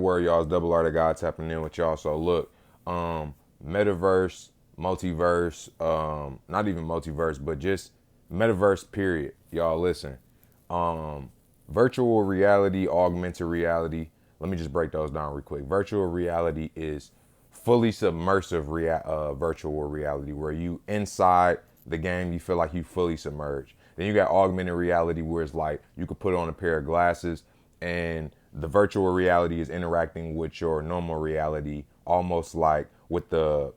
word, y'all. It's Double R the God tapping in with y'all. So look, metaverse, multiverse, not even multiverse, but just metaverse. Period. Y'all listen. Um, Virtual reality, augmented reality. Let me just break those down real quick. Virtual reality is fully submersive virtual reality where you inside the game, you feel like you fully submerged. Then you got augmented reality where it's like you could put on a pair of glasses and the virtual reality is interacting with your normal reality, almost like with the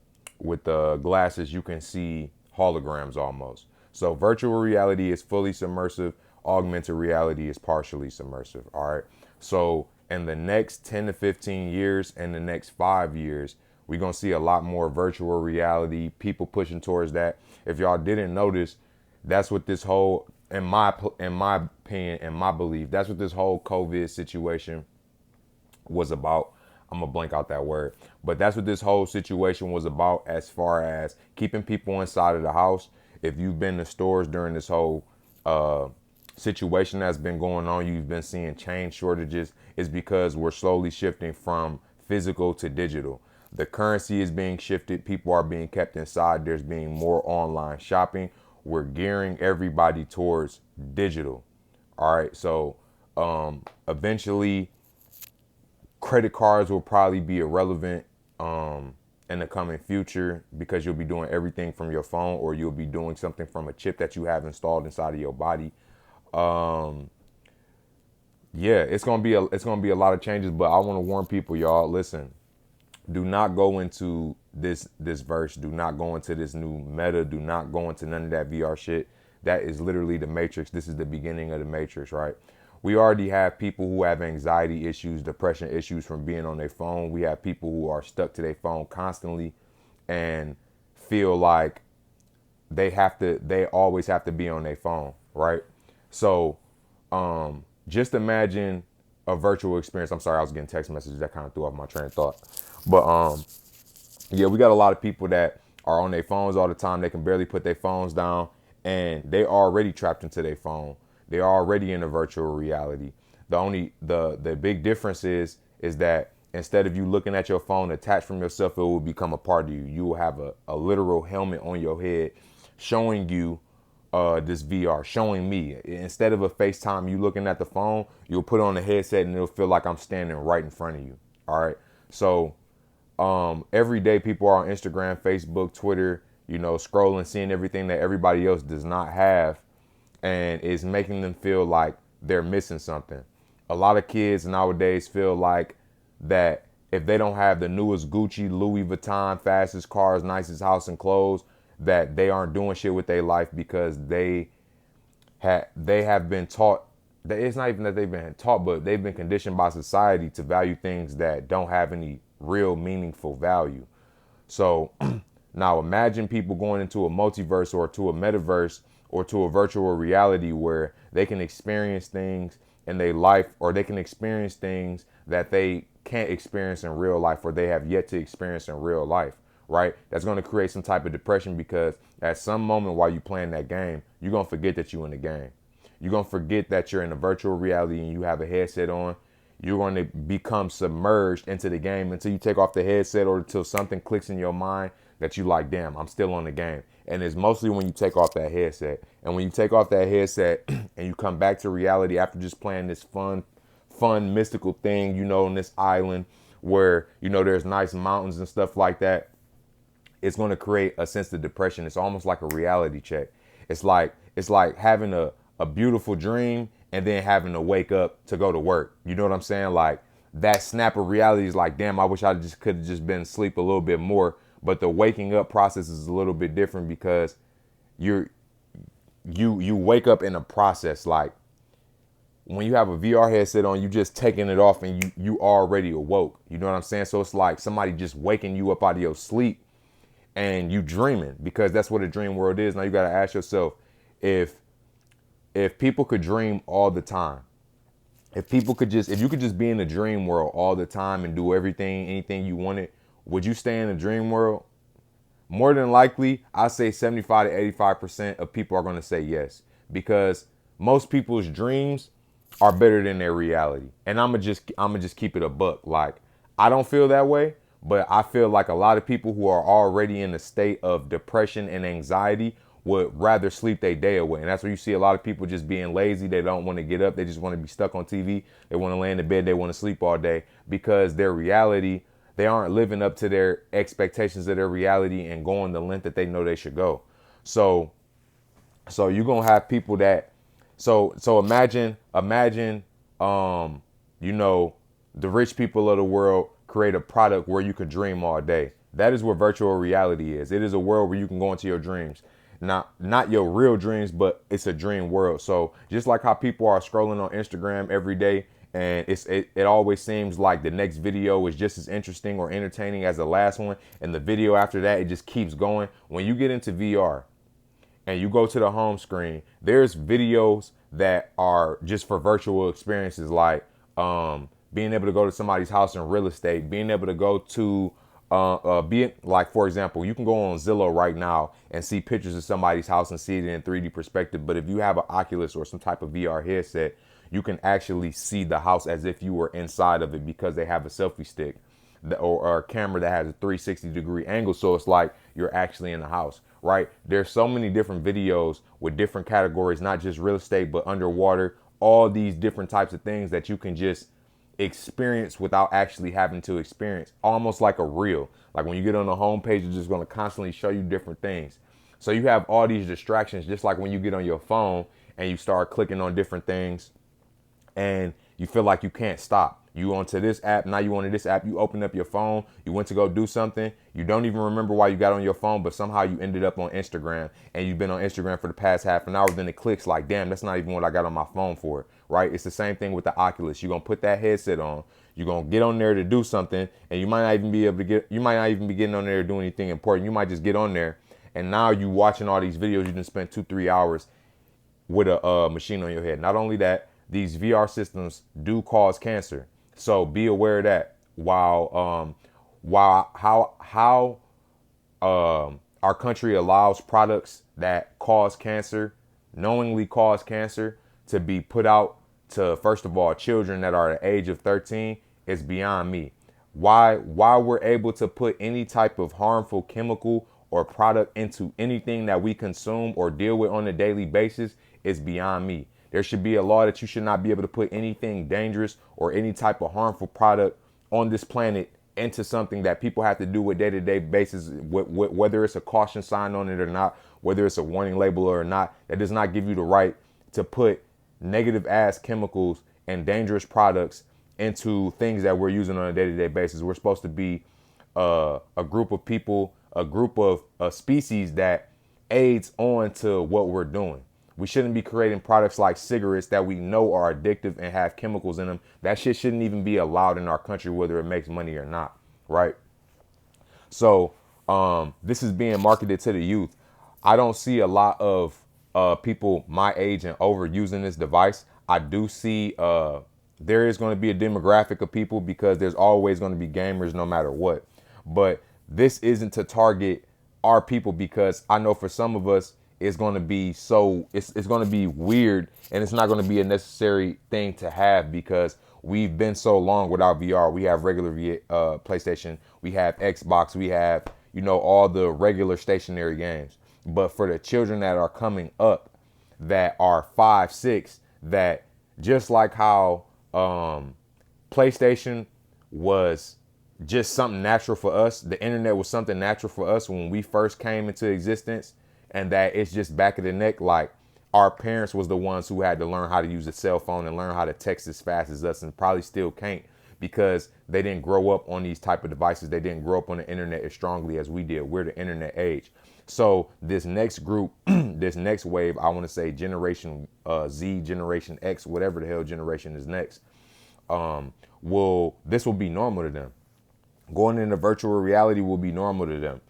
glasses you can see holograms almost. So virtual reality is fully submersive, augmented reality is partially submersive. All right. So in the next 10 to 15 years and the next 5 years, we're going to see a lot more virtual reality, people pushing towards that. If y'all didn't notice, that's what this whole, in my opinion, in my belief, that's what this whole COVID situation was about. I'm gonna blank out that word, but that's what this whole situation was about as far as keeping people inside of the house. If you've been to stores during this whole uh, situation that's been going on, you've been seeing chain shortages. Is because we're slowly shifting from physical to digital. The currency is being shifted. People are being kept inside. There's being more online shopping. We're gearing everybody towards digital. All right, so eventually credit cards will probably be irrelevant in the coming future because you'll be doing everything from your phone or you'll be doing something from a chip that you have installed inside of your body. Um, yeah, it's gonna be a lot of changes, but I want to warn people, y'all. Listen, do not go into this verse. Do not go into this new meta. Do not go into none of that VR shit. That is literally the Matrix. This is the beginning of the Matrix, right? We already have people who have anxiety issues, depression issues from being on their phone. We have people who are stuck to their phone constantly and feel like they always have to be on their phone, right? So just imagine a virtual experience. I'm sorry, I was getting text messages that kind of threw off my train of thought. But yeah, we got a lot of people that are on their phones all the time. They can barely put their phones down and they already trapped into their phone. They're already in a virtual reality. The big difference is that instead of you looking at your phone attached from yourself, it will become a part of you. You will have a literal helmet on your head showing you this VR, showing me. Instead of a FaceTime, you looking at the phone, you'll put on a headset and it'll feel like I'm standing right in front of you. All right. So every day people are on Instagram, Facebook, Twitter, scrolling, seeing everything that everybody else does not have, and it's making them feel like they're missing something. A lot of kids nowadays feel like that if they don't have the newest Gucci, Louis Vuitton, fastest cars, nicest house and clothes, that they aren't doing shit with their life because they have been taught that it's not even that they've been taught, but they've been conditioned by society to value things that don't have any real meaningful value. So now imagine people going into a multiverse or to a metaverse or to a virtual reality where they can experience things in their life or they can experience things that they can't experience in real life or they have yet to experience in real life, right? That's going to create some type of depression because at some moment while you playing that game, you're going to forget that you're in the game. You're going to forget that you're in a virtual reality and you have a headset on. You're going to become submerged into the game until you take off the headset or until something clicks in your mind that you like, damn, I'm still on the game. And it's mostly when you take off that headset. And when you take off that headset and you come back to reality after just playing this fun, mystical thing, on this island where, there's nice mountains and stuff like that, it's going to create a sense of depression. It's almost like a reality check. It's like having a beautiful dream and then having to wake up to go to work. You know what I'm saying? Like that snap of reality is like, damn, I wish I just could have just been asleep a little bit more. But the waking up process is a little bit different because you wake up in a process. Like when you have a VR headset on, you just taking it off and you already awoke. You know what I'm saying? So it's like somebody just waking you up out of your sleep and you dreaming because that's what a dream world is. Now you got to ask yourself if people could dream all the time, if you could just be in a dream world all the time and do anything you wanted, would you stay in a dream world? More than likely, I say 75 to 85% of people are going to say yes because most people's dreams are better than their reality. And I'm gonna just keep it a buck. Like, I don't feel that way, but I feel like a lot of people who are already in a state of depression and anxiety would rather sleep their day away. And that's where you see a lot of people just being lazy. They don't want to get up. They just want to be stuck on TV. They want to lay in the bed. They want to sleep all day because their reality, they aren't living up to their expectations of their reality and going the length that they know they should go. So you're gonna have people that so imagine you know, the rich people of the world create a product where you can dream all day. That is what virtual reality is. It is a world where you can go into your dreams. Not your real dreams, but it's a dream world. So just like how people are scrolling on Instagram every day and it always seems like the next video is just as interesting or entertaining as the last one, and the video after that, it just keeps going. When you get into VR, and you go to the home screen, there's videos that are just for virtual experiences, like being able to go to somebody's house in real estate, being able to go to be like, for example, you can go on Zillow right now and see pictures of somebody's house and see it in 3D perspective. But if you have an Oculus or some type of VR headset, you can actually see the house as if you were inside of it because they have a selfie stick or a camera that has a 360-degree angle. So it's like you're actually in the house, right? There's so many different videos with different categories, not just real estate, but underwater, all these different types of things that you can just experience without actually having to experience, almost like a reel. Like when you get on the home page, it's just going to constantly show you different things. So you have all these distractions, just like when you get on your phone and you start clicking on different things and you feel like you can't stop. You onto this app, now you onto this app, you open up your phone, you went to go do something, you don't even remember why you got on your phone, but somehow you ended up on Instagram and you've been on Instagram for the past half an hour, then it clicks like, damn, that's not even what I got on my phone for, right? It's the same thing with the Oculus. You're gonna put that headset on, you're gonna get on there to do something, and you might not even be getting on there to do anything important. You might just get on there and now you watching all these videos, you done spent 2-3 hours with a machine on your head. Not only that, these VR systems do cause cancer. So be aware of that. While how our country allows products that cause cancer, knowingly cause cancer, to be put out to, first of all, children that are the age of 13 is beyond me. Why we're able to put any type of harmful chemical or product into anything that we consume or deal with on a daily basis is beyond me. There should be a law that you should not be able to put anything dangerous or any type of harmful product on this planet into something that people have to do with day-to-day basis, whether it's a caution sign on it or not, whether it's a warning label or not. That does not give you the right to put negative ass chemicals and dangerous products into things that we're using on a day-to-day basis. We're supposed to be a group of people, a group of a species that aids on to what we're doing. We shouldn't be creating products like cigarettes that we know are addictive and have chemicals in them. That shit shouldn't even be allowed in our country, whether it makes money or not, right? So this is being marketed to the youth. I don't see a lot of people my age and over using this device. I do see there is going to be a demographic of people because there's always going to be gamers no matter what. But this isn't to target our people because I know for some of us, it's going to be it's going to be weird and it's not going to be a necessary thing to have because we've been so long without VR. We have regular PlayStation, we have Xbox, we have, you know, all the regular stationary games. But for the children that are coming up that are 5, 6, that just like how PlayStation was just something natural for us, the internet was something natural for us when we first came into existence, and that it's just back of the neck. Like our parents was the ones who had to learn how to use a cell phone and learn how to text as fast as us, and probably still can't because they didn't grow up on these type of devices. They didn't grow up on the internet as strongly as we did. We're the internet age. So this next group, this next wave, I want to say Generation Z, Generation X, whatever the hell generation is next, this will be normal to them. Going into virtual reality will be normal to them.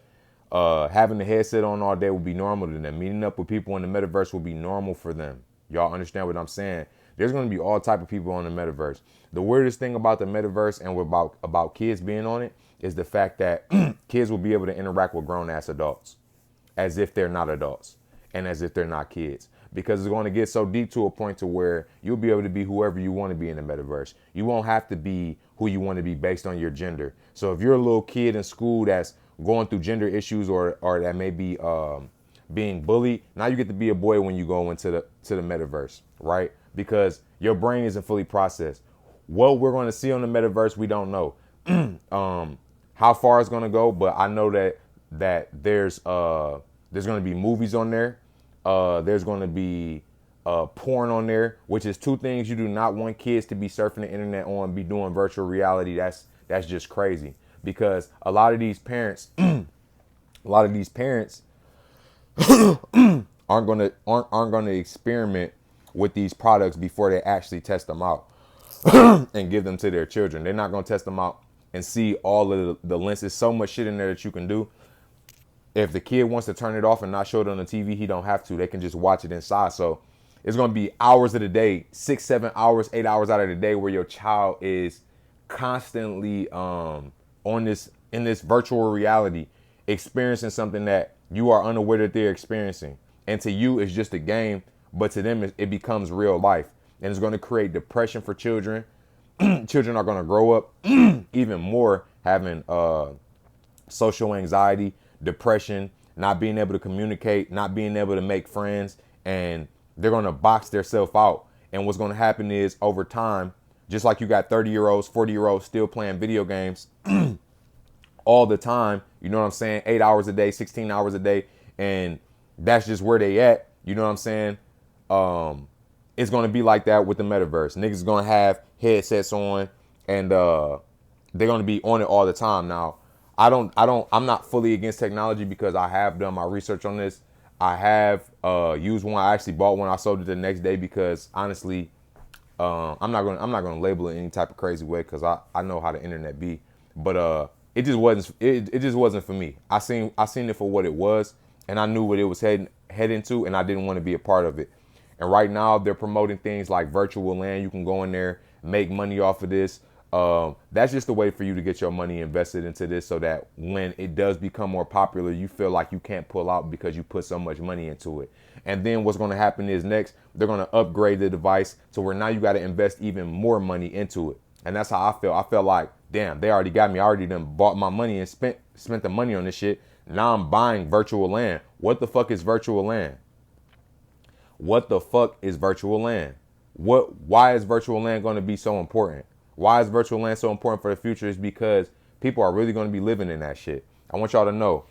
Having the headset on all day will be normal to them. Meeting up with people in the metaverse will be normal for them. Y'all understand what I'm saying? There's going to be all type of people on the metaverse. The weirdest thing about the metaverse and about kids being on it is the fact that kids will be able to interact with grown ass adults as if they're not adults and as if they're not kids. because it's going to get so deep to a point to where you'll be able to be whoever you want to be in the metaverse. You won't have to be who you want to be based on your gender. So if you're a little kid in school that's going through gender issues or that may be being bullied, now you get to be a boy when you go into the metaverse, right? Because your brain isn't fully processed. What we're going to see on the metaverse, we don't know. How far it's going to go, but I know that there's going to be movies on there. There's going to be porn on there, which is two things you do not want kids to be surfing the internet on, be doing virtual reality. That's just crazy, because a lot of these parents aren't gonna experiment with these products before they actually test them out and give them to their children. They're not gonna test them out and see all of the lenses. So much shit in there that you can do. If the kid wants to turn it off and not show it on the TV, he don't have to. They can just watch it inside. So it's gonna be hours of the day, 6, 7 hours, 8 hours out of the day, where your child is constantly in this virtual reality, experiencing something that you are unaware that they're experiencing. And to you, it's just a game, but to them, it becomes real life. And it's going to create depression for children. Children are going to grow up even more having social anxiety, depression, not being able to communicate, not being able to make friends, and they're going to box themselves out. And what's going to happen is, over time, just like you got 30-year-olds, 40-year-olds still playing video games all the time, you know what I'm saying? 8 hours a day, 16 hours a day. And that's just where they at. You know what I'm saying? It's going to be like that with the metaverse. Niggas going to have headsets on, and they're going to be on it all the time. Now, I'm not fully against technology, because I have done my research on this. I have used one. I actually bought one. I sold it the next day because, honestly, I'm not gonna label it any type of crazy way, because I know how the internet be. But it just wasn't for me. I seen it for what it was, and I knew what it was heading to, and I didn't want to be a part of it. And right now they're promoting things like virtual land. You can go in there, make money off of this. That's just a way for you to get your money invested into this, so that when it does become more popular, you feel like you can't pull out because you put so much money into it. And then what's going to happen is, next, they're going to upgrade the device to where now you got to invest even more money into it. And that's how I feel. I felt like, damn, they already got me. I already done bought my money and spent the money on this shit. Now I'm buying virtual land. What the fuck is virtual land? What the fuck is virtual land? Why is virtual land going to be so important? Why is virtual land so important for the future? Is because people are really going to be living in that shit. I want y'all to know,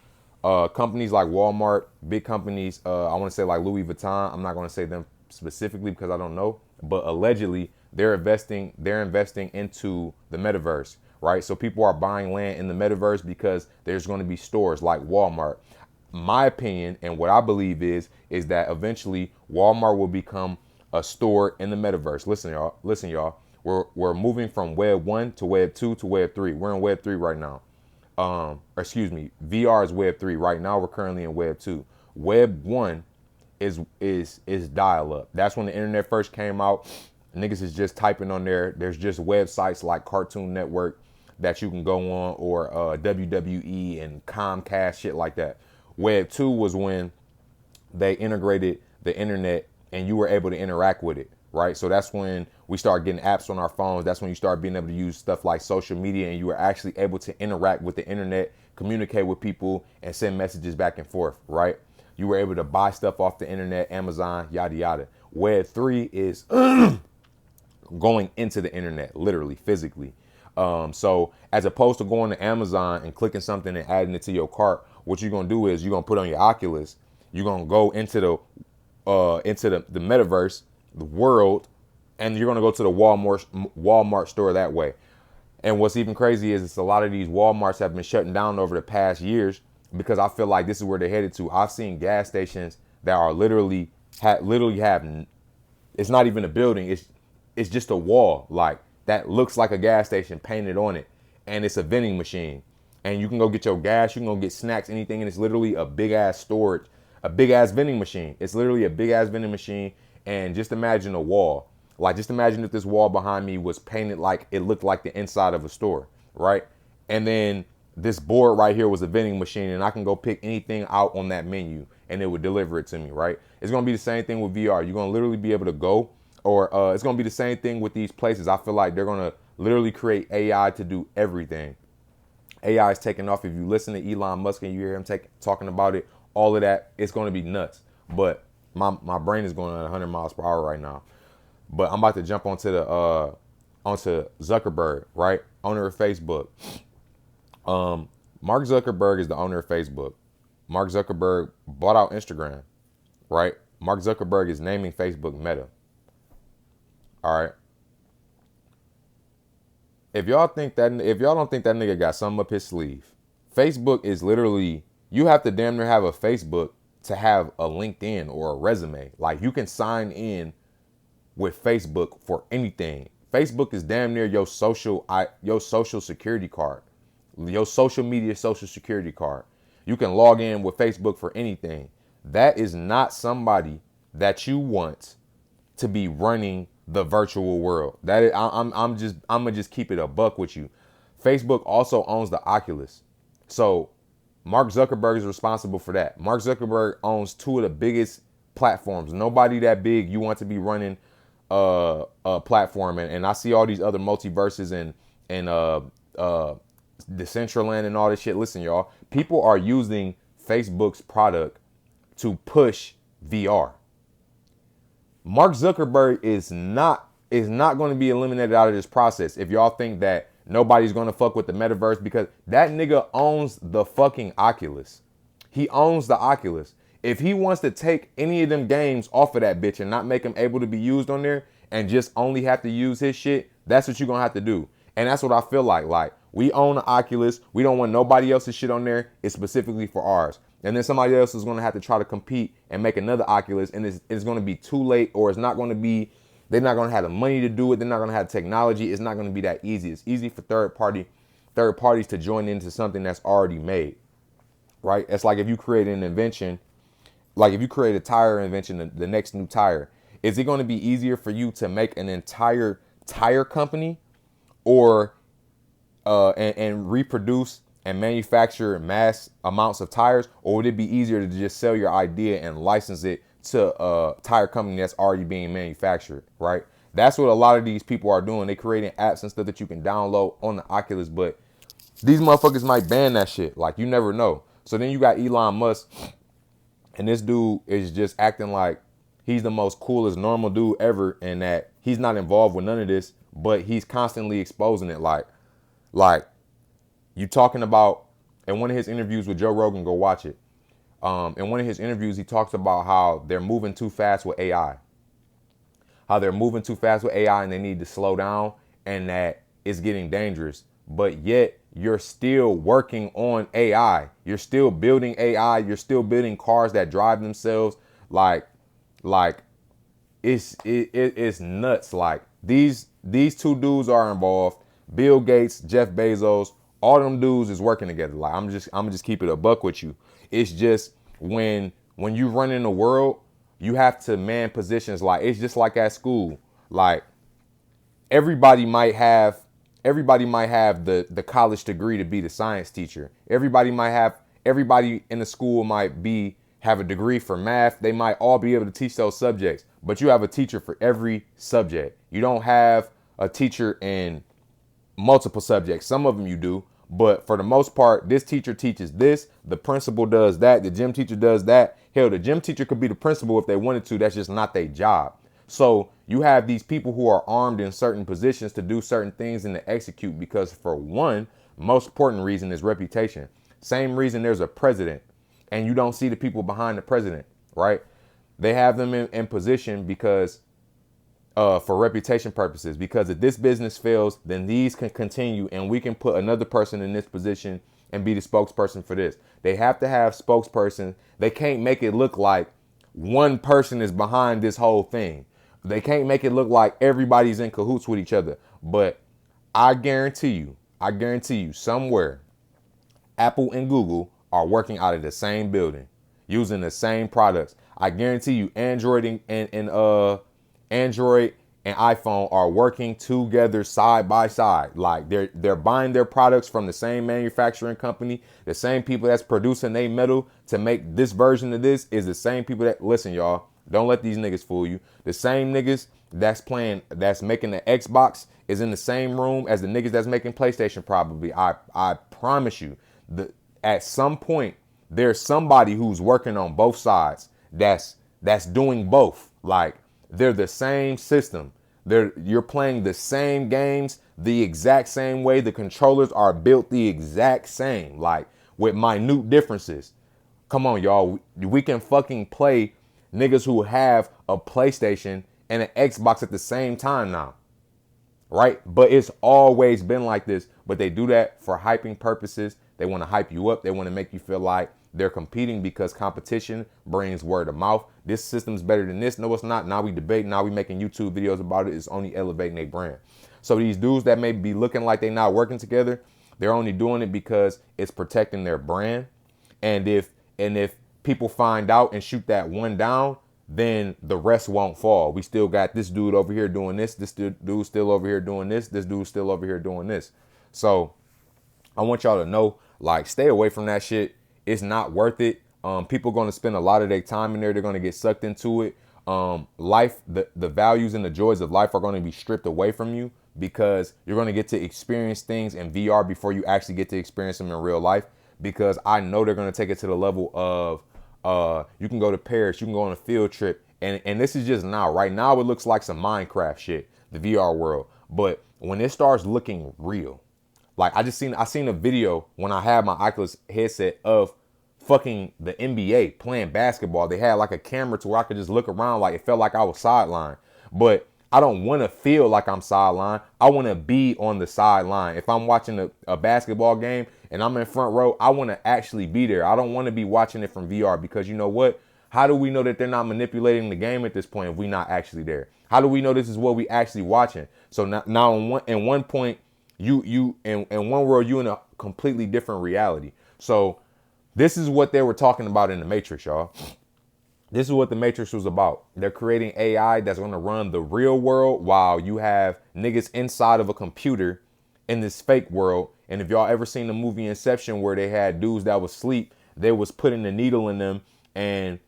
companies like Walmart, big companies, I want to say like Louis Vuitton, I'm not going to say them specifically because I don't know, but allegedly they're investing into the metaverse, right? So people are buying land in the metaverse because there's going to be stores like Walmart. My opinion and what I believe is that eventually Walmart will become a store in the metaverse. Listen, y'all. We're moving from Web 1 to Web 2 to Web 3. We're in Web 3 right now. VR is Web 3. Right now we're currently in Web 2. Web 1 is dial-up. That's when the internet first came out. Niggas is just typing on there. There's just websites like Cartoon Network that you can go on, or WWE and Comcast, shit like that. Web 2 was when they integrated the internet and you were able to interact with it, right? So that's when we start getting apps on our phones. That's when you start being able to use stuff like social media, and you were actually able to interact with the internet, communicate with people, and send messages back and forth, right? You were able to buy stuff off the internet, Amazon, yada, yada. Web 3 is going into the internet, literally, physically. So as opposed to going to Amazon and clicking something and adding it to your cart, what you're going to do is you're going to put on your Oculus. You're going to go into the metaverse, the world, and you're going to go to the Walmart store that way. And what's even crazy is a lot of these Walmarts have been shutting down over the past years, because I feel like this is where they're headed to. I've seen gas stations that are literally have, it's not even a building. It's just a wall like that looks like a gas station painted on it, and it's a vending machine. And you can go get your gas, you can go get snacks, anything, and it's literally a big ass storage, a big ass vending machine. It's literally a big ass vending machine. And just imagine a wall. Like, just imagine if this wall behind me was painted like it looked like the inside of a store, right? And then this board right here was a vending machine and I can go pick anything out on that menu and it would deliver it to me, right? It's going to be the same thing with VR. You're going to literally be able to go, or it's going to be the same thing with these places. I feel like they're going to literally create AI to do everything. AI is taking off. If you listen to Elon Musk and you hear him talking about it, all of that, it's going to be nuts. But my brain is going at 100 miles per hour right now. But I'm about to jump onto Zuckerberg, right? Owner of Facebook. Mark Zuckerberg is the owner of Facebook. Mark Zuckerberg bought out Instagram, right? Mark Zuckerberg is naming Facebook Meta. All right. If y'all don't think that nigga got something up his sleeve, Facebook is literally, you have to damn near have a Facebook to have a LinkedIn or a resume. Like, you can sign in with Facebook for anything. Facebook is damn near your social security card, your social media social security card. You can log in with Facebook for anything. That is not somebody that you want to be running the virtual world. That is, I'm gonna just keep it a buck with you. Facebook also owns the Oculus, so Mark Zuckerberg is responsible for that. Mark Zuckerberg owns two of the biggest platforms. Nobody that big you want to be running a platform, and I see all these other multiverses and Decentraland and all this shit. Listen, y'all, people are using Facebook's product to push VR. Mark Zuckerberg is not going to be eliminated out of this process. If y'all think that nobody's going to fuck with the metaverse, because that nigga owns the fucking Oculus. He owns the Oculus. If he wants to take any of them games off of that bitch and not make them able to be used on there and just only have to use his shit, that's what you're going to have to do. And that's what I feel like. Like, we own the Oculus. We don't want nobody else's shit on there. It's specifically for ours. And then somebody else is going to have to try to compete and make another Oculus, and it's going to be too late, or it's not going to be, they're not going to have the money to do it. They're not going to have technology. It's not going to be that easy. It's easy for third parties to join into something that's already made, right? It's like if you create an invention, like if you create a tire invention, the next new tire, is it going to be easier for you to make an entire tire company or and reproduce and manufacture mass amounts of tires, or would it be easier to just sell your idea and license it to a tire company that's already being manufactured, right? That's what a lot of these people are doing. They creating apps and stuff that you can download on the Oculus, but these motherfuckers might ban that shit. Like, you never know. So then you got Elon Musk, and this dude is just acting like he's the most coolest normal dude ever, and that he's not involved with none of this, but he's constantly exposing it. Like you talking about, in one of his interviews with Joe Rogan, go watch it. In one of his interviews, he talks about how they're moving too fast with AI. How they're moving too fast with AI and they need to slow down, and that it's getting dangerous. But yet you're still working on AI. You're still building AI. You're still building cars that drive themselves. Like it's nuts. Like these two dudes are involved. Bill Gates, Jeff Bezos, all them dudes is working together. Like, I'm just keep it a buck with you. It's just when you run in the world, you have to man positions. Like, it's just like at school. Like, everybody might have the college degree to be the science teacher. Everybody in the school might have a degree for math. They might all be able to teach those subjects, but you have a teacher for every subject. You don't have a teacher in multiple subjects. Some of them you do, but for the most part, this teacher teaches this, the principal does that, the gym teacher does that. Hell, the gym teacher could be the principal if they wanted to. That's just not their job. So you have these people who are armed in certain positions to do certain things and to execute, because for one, most important reason is reputation. Same reason there's a president and you don't see the people behind the president, right? They have them in position because for reputation purposes, because if this business fails, then these can continue and we can put another person in this position and be the spokesperson for this. They have to have spokesperson. They can't make it look like one person is behind this whole thing. They can't make it look like everybody's in cahoots with each other. But I guarantee you somewhere, Apple and Google are working out of the same building, using the same products. I guarantee you Android and iPhone are working together side by side. Like they're buying their products from the same manufacturing company. The same people that's producing their metal to make this version of this is the same people that, listen, y'all, don't let these niggas fool you. The same niggas that's making the Xbox is in the same room as the niggas that's making PlayStation probably. I promise you, at some point there's somebody who's working on both sides that's doing both. Like they're the same system. You're playing the same games the exact same way. The controllers are built the exact same, like with minute differences. Come on, y'all. We can fucking play niggas who have a PlayStation and an Xbox at the same time now. Right? But it's always been like this. But they do that for hyping purposes. They want to hype you up. They want to make you feel like they're competing because competition brings word of mouth. This system's better than this. No, it's not. Now we debate. Now we making YouTube videos about it. It's only elevating their brand. So these dudes that may be looking like they're not working together, they're only doing it because it's protecting their brand. And if people find out and shoot that one down, then the rest won't fall. We still got this dude over here doing this. This dude still over here doing this. This dude still over here doing this. So I want y'all to know, like, stay away from that shit. It's not worth it. People going to spend a lot of their time in there. They're going to get sucked into it. Life, the values and the joys of life are going to be stripped away from you because you're going to get to experience things in VR before you actually get to experience them in real life. Because I know they're going to take it to the level of you can go to Paris, you can go on a field trip. And this is just now. Right now, it looks like some Minecraft shit, the VR world. But when it starts looking real, like I seen a video when I had my Oculus headset of fucking the NBA playing basketball. They had like a camera to where I could just look around, like it felt like I was sidelined. But I don't want to feel like I'm sidelined. I want to be on the sideline. If I'm watching a basketball game and I'm in front row, I want to actually be there. I don't want to be watching it from VR because you know what? How do we know that they're not manipulating the game at this point if we're not actually there? How do we know this is what we actually watching? So now in one point, you in one world, you in a completely different reality. So this is what they were talking about in the Matrix, y'all. This is what the Matrix was about. They're creating AI that's going to run the real world while you have niggas inside of a computer in this fake world. And if y'all ever seen the movie Inception where they had dudes that was asleep, they was putting the needle in them and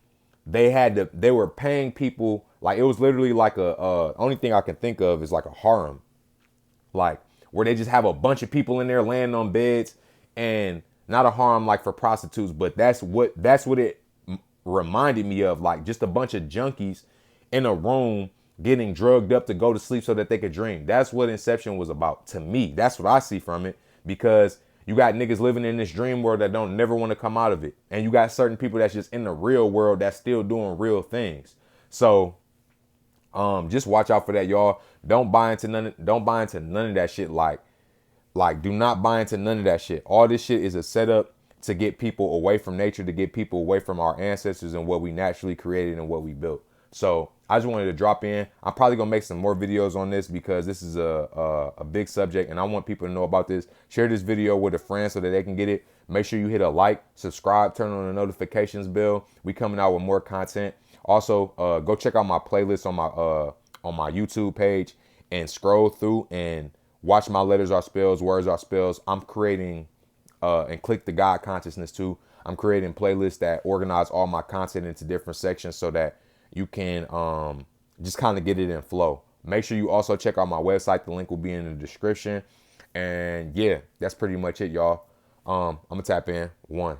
they were paying people. Like it was literally like only thing I can think of is like a harem, like where they just have a bunch of people in there laying on beds, and not a harem like for prostitutes, but that's what it reminded me of, like just a bunch of junkies in a room getting drugged up to go to sleep so that they could dream. That's what Inception was about to me. That's what I see from it, because you got niggas living in this dream world that don't never want to come out of it. And you got certain people that's just in the real world that's still doing real things. So just watch out for that, y'all. Don't buy into none of that shit. Like do not buy into none of that shit. All this shit is a setup to get people away from nature, to get people away from our ancestors and what we naturally created and what we built. So I just wanted to drop in. I'm probably gonna make some more videos on this because this is a big subject and I want people to know about this. Share this video with a friend so that they can get it. Make sure you hit a like, subscribe, turn on the notifications bell. We coming out with more content. Also, go check out my playlist on my YouTube page and scroll through and watch my letters are spells, words are spells. I'm creating and click the God consciousness too. I'm creating playlists that organize all my content into different sections so that you can just kind of get it in flow. Make sure you also check out my website. The link will be in the description. And yeah, that's pretty much it, y'all. I'm gonna tap in. 1.